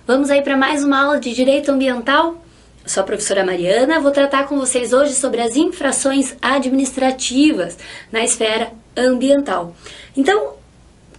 Vamos aí para mais uma aula de Direito Ambiental? Eu sou a professora Mariana, vou tratar com vocês hoje sobre as infrações administrativas na esfera ambiental. Então, o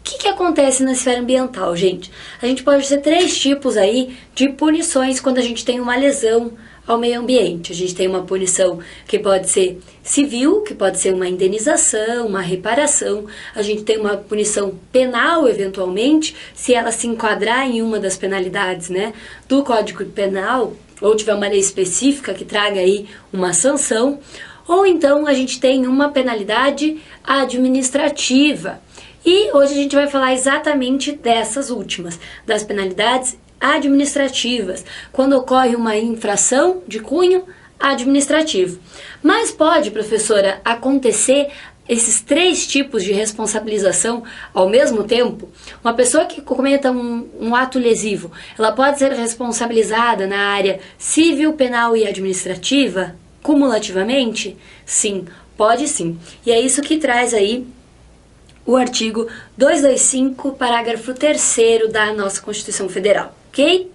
que acontece na esfera ambiental, gente? A gente pode ter três tipos aí de punições quando a gente tem uma lesão ao meio ambiente. A gente tem uma punição que pode ser civil, que pode ser uma indenização, uma reparação. A gente tem uma punição penal, eventualmente, se ela se enquadrar em uma das penalidades, né, do Código Penal, ou tiver uma lei específica que traga aí uma sanção. Ou então a gente tem uma penalidade administrativa. E hoje a gente vai falar exatamente dessas últimas, das penalidades administrativas, quando ocorre uma infração de cunho administrativo. Mas pode, professora, acontecer esses três tipos de responsabilização ao mesmo tempo? Uma pessoa que cometa um ato lesivo, ela pode ser responsabilizada na área civil, penal e administrativa, cumulativamente? Sim, pode sim. E é isso que traz aí o artigo 225, parágrafo 3º da nossa Constituição Federal, ok?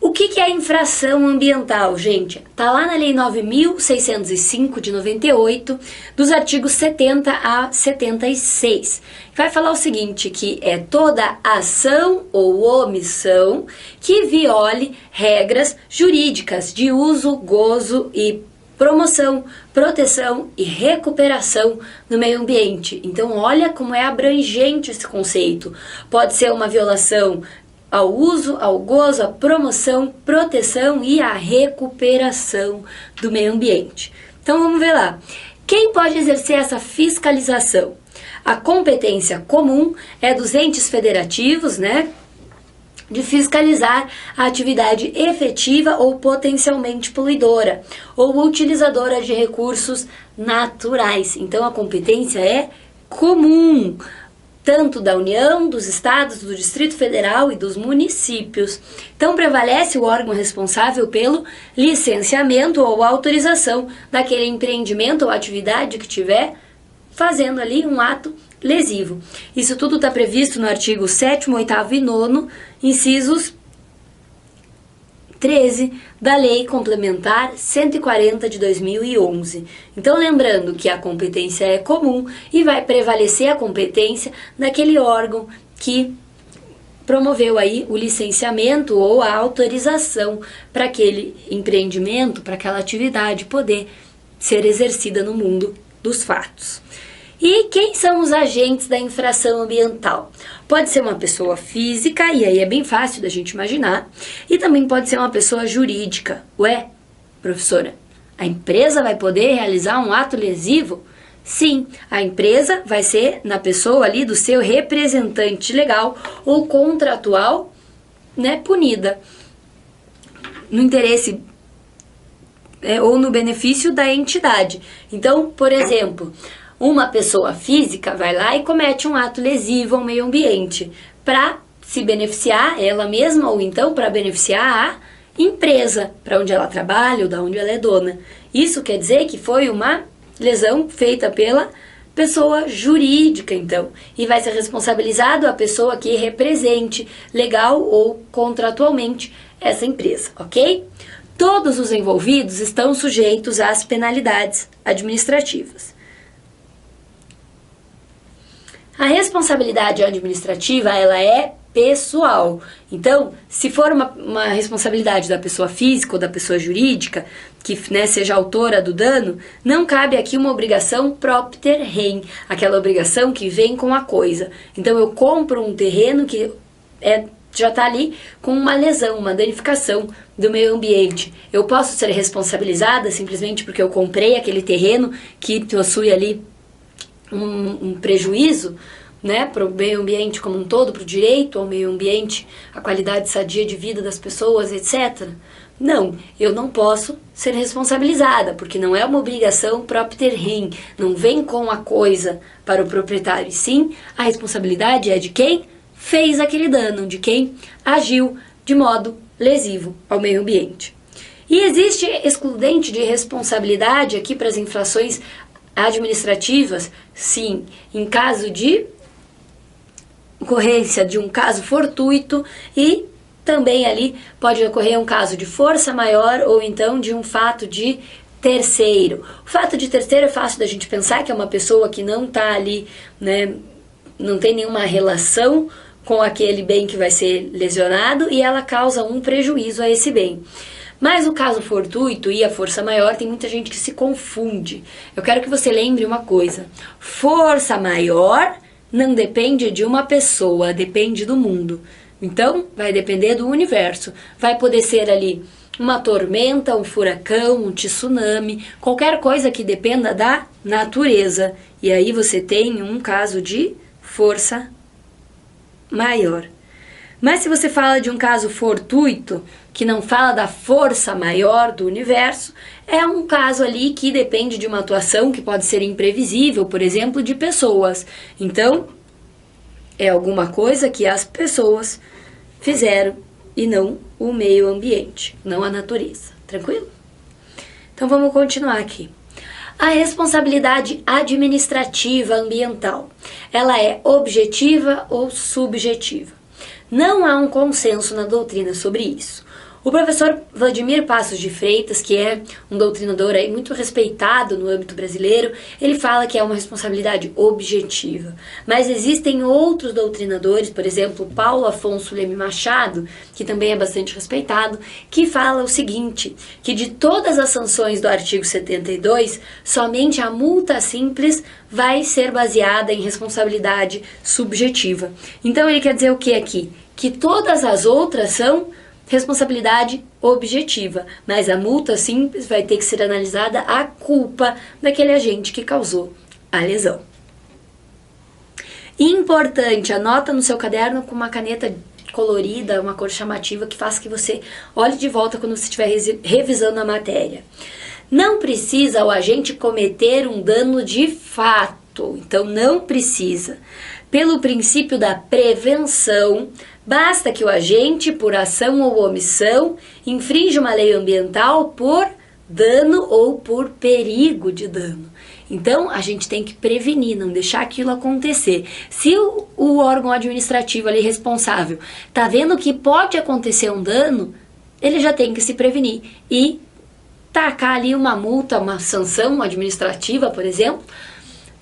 O que é infração ambiental, gente? Tá lá na Lei 9.605 de 98, dos artigos 70 a 76. Vai falar o seguinte, que é toda ação ou omissão que viole regras jurídicas de uso, gozo e promoção, proteção e recuperação do meio ambiente. Então, olha como é abrangente esse conceito. Pode ser uma violação ao uso, ao gozo, à promoção, proteção e à recuperação do meio ambiente. Então, vamos ver lá. Quem pode exercer essa fiscalização? A competência comum é dos entes federativos, né, de fiscalizar a atividade efetiva ou potencialmente poluidora ou utilizadora de recursos naturais. Então, a competência é comum, tanto da União, dos estados, do Distrito Federal e dos municípios. Então, prevalece o órgão responsável pelo licenciamento ou autorização daquele empreendimento ou atividade que tiver fazendo ali um ato lesivo. Isso tudo está previsto no artigo 7º, 8º e 9º, incisos 13 da Lei Complementar 140 de 2011. Então, lembrando que a competência é comum e vai prevalecer a competência daquele órgão que promoveu aí o licenciamento ou a autorização para aquele empreendimento, para aquela atividade poder ser exercida no mundo dos fatos. E quem são os agentes da infração ambiental? Pode ser uma pessoa física, e aí é bem fácil da gente imaginar, e também pode ser uma pessoa jurídica. Ué, professora, a empresa vai poder realizar um ato lesivo? Sim, a empresa vai ser na pessoa ali do seu representante legal ou contratual, né, punida, no interesse ou no benefício da entidade. Então, por exemplo, uma pessoa física vai lá e comete um ato lesivo ao meio ambiente para se beneficiar ela mesma ou então para beneficiar a empresa para onde ela trabalha ou da onde ela é dona. Isso quer dizer que foi uma lesão feita pela pessoa jurídica, então, e vai ser responsabilizado a pessoa que represente legal ou contratualmente essa empresa, ok? Todos os envolvidos estão sujeitos às penalidades administrativas. A responsabilidade administrativa, ela é pessoal. Então, se for uma responsabilidade da pessoa física ou da pessoa jurídica, que, né, seja autora do dano, não cabe aqui uma obrigação propter rem, aquela obrigação que vem com a coisa. Então, eu compro um terreno que já está ali com uma lesão, uma danificação do meio ambiente. Eu posso ser responsabilizada simplesmente porque eu comprei aquele terreno que possui ali um prejuízo, né, para o meio ambiente como um todo, para o direito ao meio ambiente, a qualidade sadia de vida das pessoas, etc. Não, eu não posso ser responsabilizada, porque não é uma obrigação propter rem, não vem com a coisa para o proprietário, e sim a responsabilidade é de quem fez aquele dano, de quem agiu de modo lesivo ao meio ambiente. E existe excludente de responsabilidade aqui para as infrações administrativas? Sim, em caso de ocorrência de um caso fortuito e também ali pode ocorrer um caso de força maior ou então de um fato de terceiro. O fato de terceiro é fácil da gente pensar que é uma pessoa que não está ali, né, não tem nenhuma relação com aquele bem que vai ser lesionado e ela causa um prejuízo a esse bem. Mas o caso fortuito e a força maior, tem muita gente que se confunde. Eu quero que você lembre uma coisa: força maior não depende de uma pessoa, depende do mundo. Então, vai depender do universo. Vai poder ser ali uma tormenta, um furacão, um tsunami, qualquer coisa que dependa da natureza. E aí você tem um caso de força maior. Mas se você fala de um caso fortuito, que não fala da força maior do universo, é um caso ali que depende de uma atuação que pode ser imprevisível, por exemplo, de pessoas. Então, é alguma coisa que as pessoas fizeram e não o meio ambiente, não a natureza. Tranquilo? Então vamos continuar aqui. A responsabilidade administrativa ambiental, ela é objetiva ou subjetiva? Não há um consenso na doutrina sobre isso. O professor Vladimir Passos de Freitas, que é um doutrinador aí muito respeitado no âmbito brasileiro, ele fala que é uma responsabilidade objetiva. Mas existem outros doutrinadores, por exemplo, Paulo Afonso Leme Machado, que também é bastante respeitado, que fala o seguinte, que de todas as sanções do artigo 72, somente a multa simples vai ser baseada em responsabilidade subjetiva. Então ele quer dizer o que aqui? Que todas as outras são responsabilidade objetiva, mas a multa simples vai ter que ser analisada a culpa daquele agente que causou a lesão. Importante, anota no seu caderno com uma caneta colorida, uma cor chamativa que faça que você olhe de volta quando você estiver revisando a matéria. Não precisa o agente cometer um dano de fato, então não precisa. Pelo princípio da prevenção, basta que o agente, por ação ou omissão, infrinja uma lei ambiental por dano ou por perigo de dano. Então, a gente tem que prevenir, não deixar aquilo acontecer. Se o órgão administrativo ali responsável está vendo que pode acontecer um dano, ele já tem que se prevenir e tacar ali uma multa, uma sanção administrativa, por exemplo,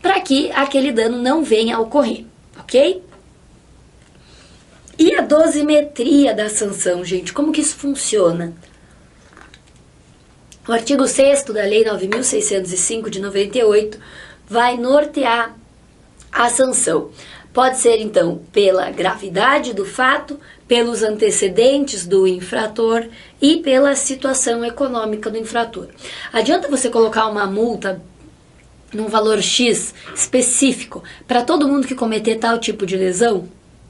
para que aquele dano não venha a ocorrer, ok? E a dosimetria da sanção, gente, como que isso funciona? O artigo 6º da Lei 9.605 de 98 vai nortear a sanção. Pode ser, então, pela gravidade do fato, pelos antecedentes do infrator e pela situação econômica do infrator. Adianta você colocar uma multa num valor X específico para todo mundo que cometer tal tipo de lesão?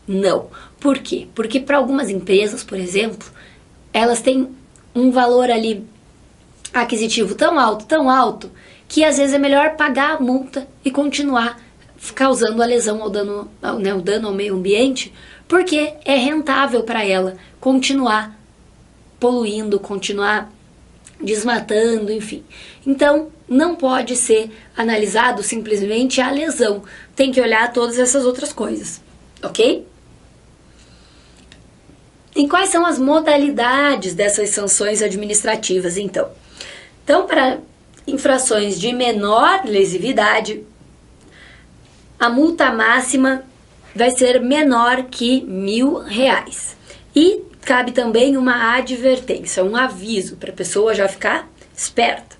Não. Por quê? Porque para algumas empresas, por exemplo, elas têm um valor ali aquisitivo tão alto, que às vezes é melhor pagar a multa e continuar causando a lesão ao dano, o dano ao meio ambiente, porque é rentável para ela continuar poluindo, continuar desmatando, enfim. Então, não pode ser analisado simplesmente a lesão, tem que olhar todas essas outras coisas, ok? E quais são as modalidades dessas sanções administrativas, então? Então, para infrações de menor lesividade, a multa máxima vai ser menor que R$1.000. E cabe também uma advertência, um aviso para a pessoa já ficar esperta.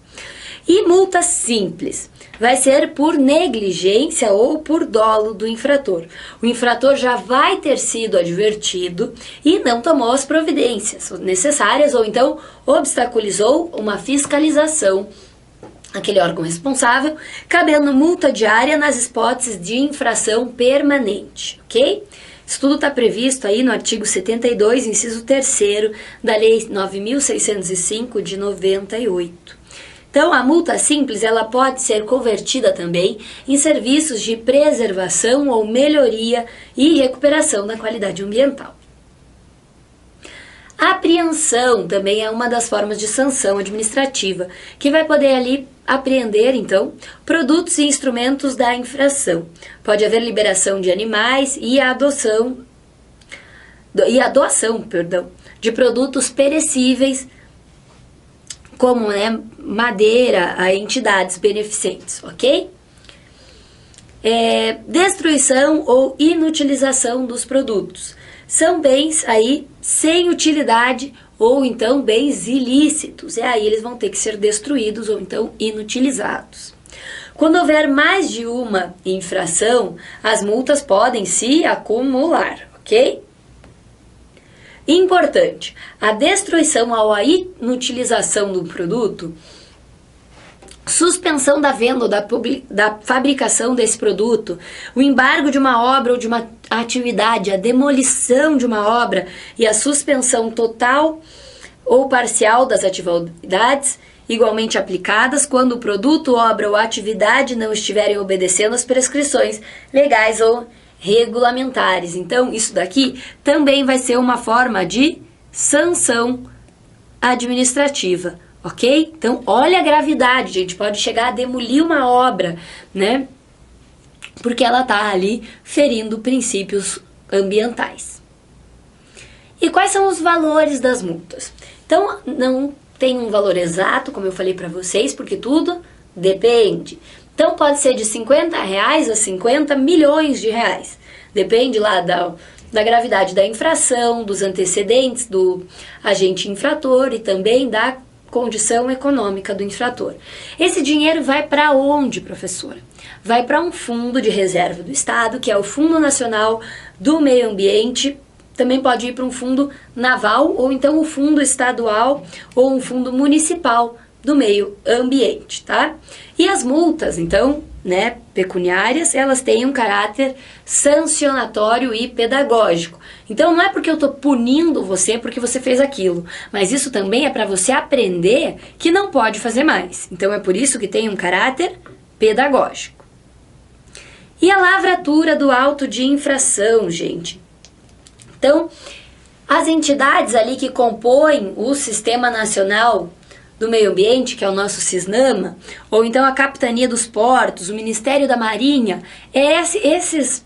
E multa simples vai ser por negligência ou por dolo do infrator. O infrator já vai ter sido advertido e não tomou as providências necessárias ou então obstaculizou uma fiscalização, aquele órgão responsável, cabendo multa diária nas hipóteses de infração permanente, ok? Isso tudo está previsto aí no artigo 72, inciso 3º da Lei 9.605 de 98. Então, a multa simples ela pode ser convertida também em serviços de preservação ou melhoria e recuperação da qualidade ambiental. Apreensão também é uma das formas de sanção administrativa, que vai poder ali apreender, então, produtos e instrumentos da infração. Pode haver liberação de animais e a doação, de produtos perecíveis, como madeira, a entidades beneficentes, ok? Destruição ou inutilização dos produtos. São bens aí sem utilidade ou então bens ilícitos. E aí eles vão ter que ser destruídos ou então inutilizados. Quando houver mais de uma infração, as multas podem se acumular, ok? Importante, a destruição ou a inutilização do produto, suspensão da venda ou da fabricação desse produto, o embargo de uma obra ou de uma atividade, a demolição de uma obra e a suspensão total ou parcial das atividades, igualmente aplicadas quando o produto, obra ou atividade não estiverem obedecendo às prescrições legais ou regulamentares. Então, isso daqui também vai ser uma forma de sanção administrativa, ok? Então, olha a gravidade, gente, pode chegar a demolir uma obra, né? Porque ela está ali ferindo princípios ambientais. E quais são os valores das multas? Então, não tem um valor exato, como eu falei para vocês, porque tudo depende. Então, pode ser de R$50 a 50 milhões de reais. Depende lá da gravidade da infração, dos antecedentes do agente infrator e também da condição econômica do infrator. Esse dinheiro vai para onde, professora? Vai para um fundo de reserva do Estado, que é o Fundo Nacional do Meio Ambiente. Também pode ir para um fundo naval ou então um fundo estadual ou um fundo municipal do meio ambiente, tá? E as multas, então, pecuniárias, elas têm um caráter sancionatório e pedagógico. Então, não é porque eu estou punindo você porque você fez aquilo, mas isso também é para você aprender que não pode fazer mais. Então, é por isso que tem um caráter pedagógico. E a lavratura do auto de infração, gente? Então, as entidades ali que compõem o Sistema Nacional do Meio Ambiente, que é o nosso CISNAMA, ou então a Capitania dos Portos, o Ministério da Marinha, essas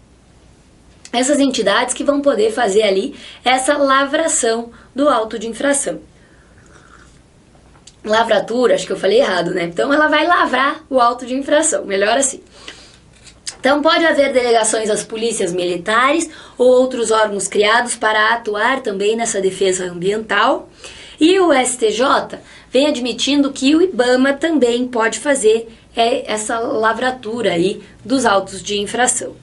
entidades que vão poder fazer ali essa lavração do auto de infração. Lavratura, acho que eu falei errado, né? Então ela vai lavrar o auto de infração, melhor assim. Então pode haver delegações às polícias militares ou outros órgãos criados para atuar também nessa defesa ambiental. E o STJ vem admitindo que o IBAMA também pode fazer essa lavratura aí dos autos de infração.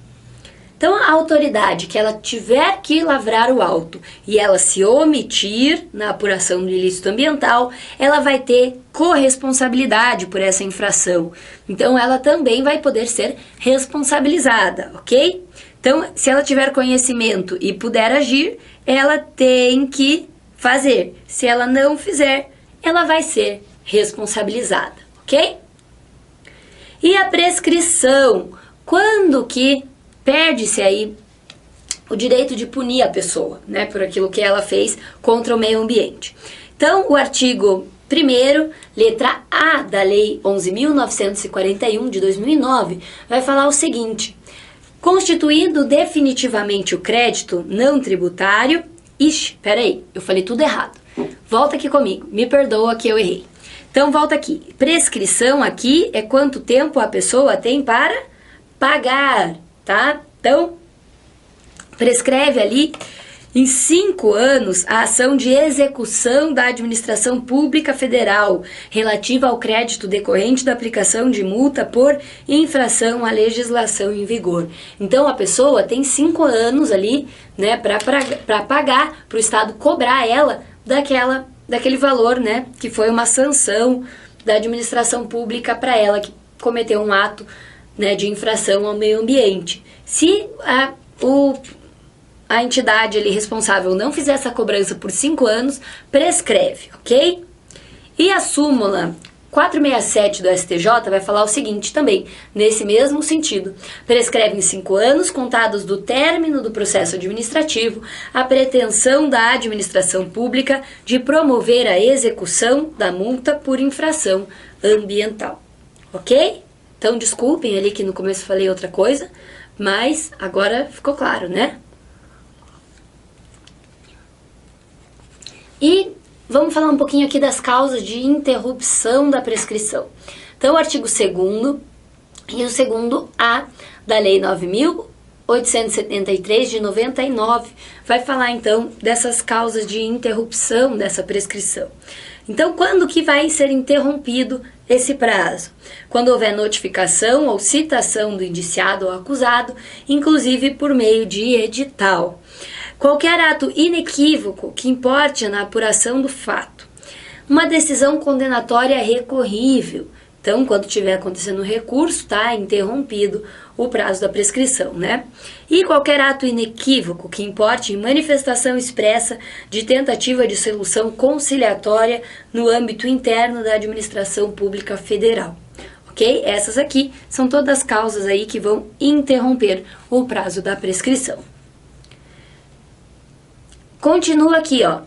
Então, a autoridade que ela tiver que lavrar o auto e ela se omitir na apuração do ilícito ambiental, ela vai ter corresponsabilidade por essa infração. Então, ela também vai poder ser responsabilizada, ok? Então, se ela tiver conhecimento e puder agir, ela tem que fazer. Se ela não fizer, ela vai ser responsabilizada, ok? E a prescrição, quando que perde-se aí o direito de punir a pessoa, por aquilo que ela fez contra o meio ambiente. Então, o artigo 1º, letra A da Lei 11.941 de 2009, vai falar o seguinte: constituído definitivamente o crédito não tributário. Ixi, peraí, eu falei tudo errado. Volta aqui comigo, me perdoa que eu errei. Então, volta aqui. Prescrição aqui é quanto tempo a pessoa tem para pagar, tá? Então, prescreve ali em 5 anos a ação de execução da administração pública federal relativa ao crédito decorrente da aplicação de multa por infração à legislação em vigor. Então, a pessoa tem 5 anos ali, para pagar, para o Estado cobrar ela daquele valor, que foi uma sanção da administração pública para ela que cometeu um ato, de infração ao meio ambiente. Se a entidade ali responsável não fizer essa cobrança por 5 anos, prescreve, ok? E a súmula 467 do STJ vai falar o seguinte também, nesse mesmo sentido. Prescreve em 5 anos, contados do término do processo administrativo, a pretensão da administração pública de promover a execução da multa por infração ambiental. Ok? Então, desculpem ali que no começo falei outra coisa, mas agora ficou claro, né? E vamos falar um pouquinho aqui das causas de interrupção da prescrição. Então, o artigo 2º e o 2º-A da Lei 9.873 de 99 vai falar, então, dessas causas de interrupção dessa prescrição. Então, quando que vai ser interrompido esse prazo? Quando houver notificação ou citação do indiciado ou acusado, inclusive por meio de edital. Qualquer ato inequívoco que importe na apuração do fato. Uma decisão condenatória recorrível. Então, quando estiver acontecendo o recurso, está interrompido o prazo da prescrição, né? E qualquer ato inequívoco que importe em manifestação expressa de tentativa de solução conciliatória no âmbito interno da administração pública federal. Ok? Essas aqui são todas as causas aí que vão interromper o prazo da prescrição. Continua aqui, ó.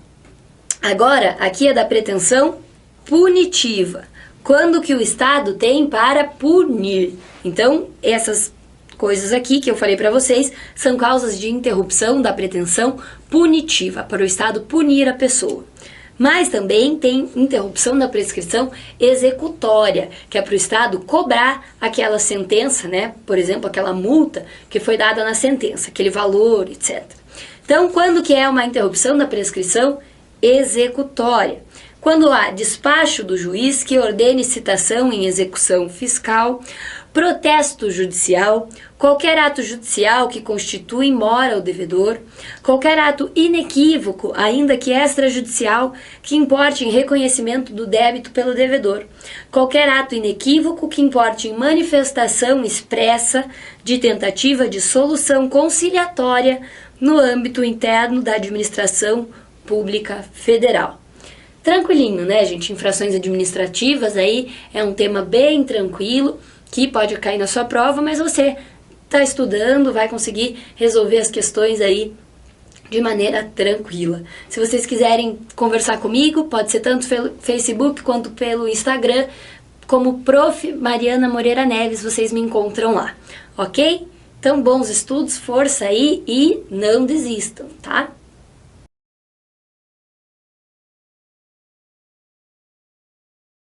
Agora, aqui é da pretensão punitiva. Quando que o Estado tem para punir. Então, essas coisas aqui que eu falei para vocês são causas de interrupção da pretensão punitiva, para o Estado punir a pessoa. Mas também tem interrupção da prescrição executória, que é para o Estado cobrar aquela sentença, né? Por exemplo, aquela multa que foi dada na sentença, aquele valor, etc. Então, quando que é uma interrupção da prescrição executória? Quando há despacho do juiz que ordene citação em execução fiscal, protesto judicial, qualquer ato judicial que constitui mora ao devedor, qualquer ato inequívoco, ainda que extrajudicial, que importe em reconhecimento do débito pelo devedor, qualquer ato inequívoco que importe em manifestação expressa de tentativa de solução conciliatória no âmbito interno da administração pública federal. Tranquilinho, né, gente? Infrações administrativas aí é um tema bem tranquilo, que pode cair na sua prova, mas você está estudando, vai conseguir resolver as questões aí de maneira tranquila. Se vocês quiserem conversar comigo, pode ser tanto pelo Facebook quanto pelo Instagram, como Prof. Mariana Moreira Neves, vocês me encontram lá, ok? Então, bons estudos, força aí e não desistam, tá?